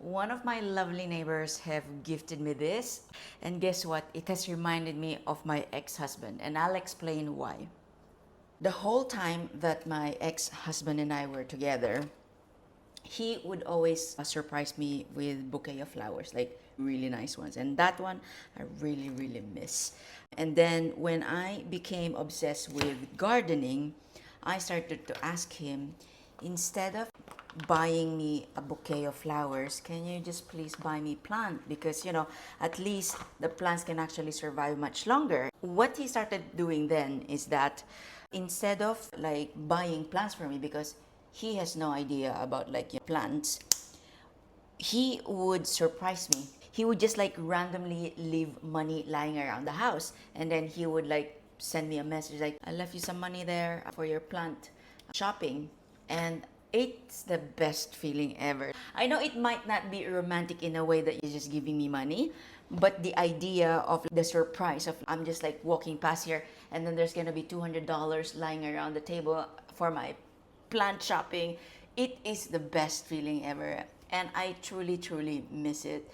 One of my lovely neighbors have gifted me this, and guess what? It has reminded me of my ex-husband, and I'll explain why. The whole time that my ex-husband and I were together, he would always surprise me with bouquet of flowers, like really nice ones, and that one I really miss. And then when I became obsessed with gardening, I started to ask him, instead of buying me a bouquet of flowers, can you just please buy me plant? Because at least the plants can actually survive much longer. What he started doing then is that instead of like buying plants for me, because he has no idea about like plants, he would surprise me. He would just like randomly leave money lying around the house, and then he would like send me a message like, I left you some money there for your plant shopping. And it's the best feeling ever. I know it might not be romantic in a way that you're just giving me money, but the idea of the surprise of I'm just like walking past here and then there's gonna be $200 lying around the table for my plant shopping, it is the best feeling ever. And I truly miss it.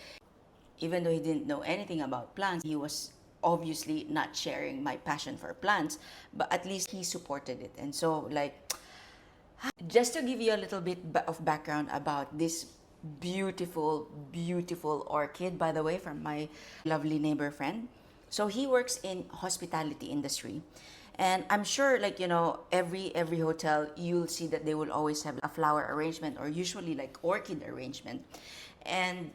Even though he didn't know anything about plants, he was obviously not sharing my passion for plants, but at least he supported it. And so like, just to give you a little bit of background about this beautiful orchid, by the way, from my lovely neighbor friend. So he works in hospitality industry. And I'm sure like, every hotel, you'll see that they will always have a flower arrangement or usually like orchid arrangement. And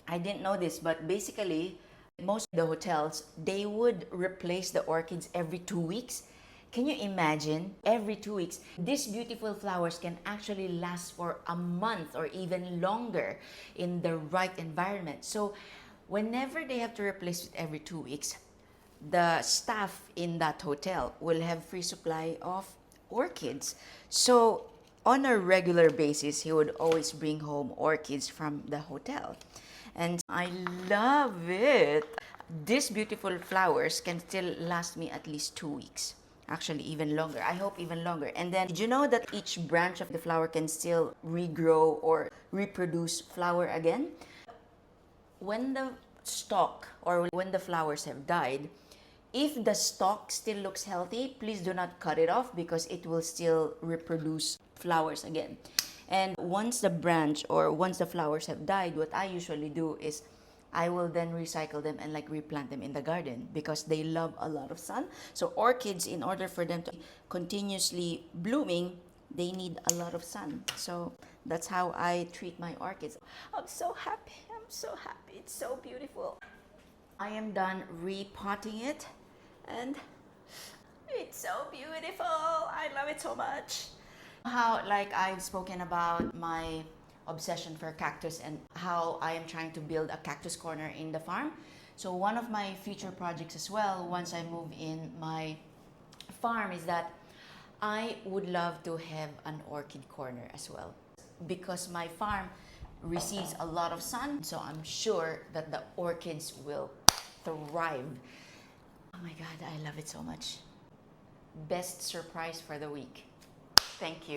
I didn't know this, but basically most of the hotels, they would replace the orchids every 2 weeks. Can you imagine? Every 2 weeks, these beautiful flowers can actually last for a month or even longer in the right environment. So whenever they have to replace it every 2 weeks, the staff in that hotel will have free supply of orchids. So on a regular basis, he would always bring home orchids from the hotel. And I love it. These beautiful flowers can still last me at least 2 weeks. Actually, even longer. I hope even longer. And then, did you know that each branch of the flower can still regrow or reproduce flower again? When the stalk or when the flowers have died, if the stalk still looks healthy, please do not cut it off because it will still reproduce flowers again. And once the branch or once the flowers have died, what I usually do is I will then recycle them and like replant them in the garden because they love a lot of sun. So orchids, in order for them to continuously blooming, they need a lot of sun. So that's how I treat my orchids. I'm so happy. I'm so happy. It's so beautiful. I am done repotting it and it's so beautiful. I love it so much. How like I've spoken about my obsession for cactus and how I am trying to build a cactus corner in the farm. So one of my future projects as well, once I move in my farm, is that I would love to have an orchid corner as well. Because my farm receives a lot of sun, so I'm sure that the orchids will thrive. Oh my God, I love it so much. Best surprise for the week. Thank you.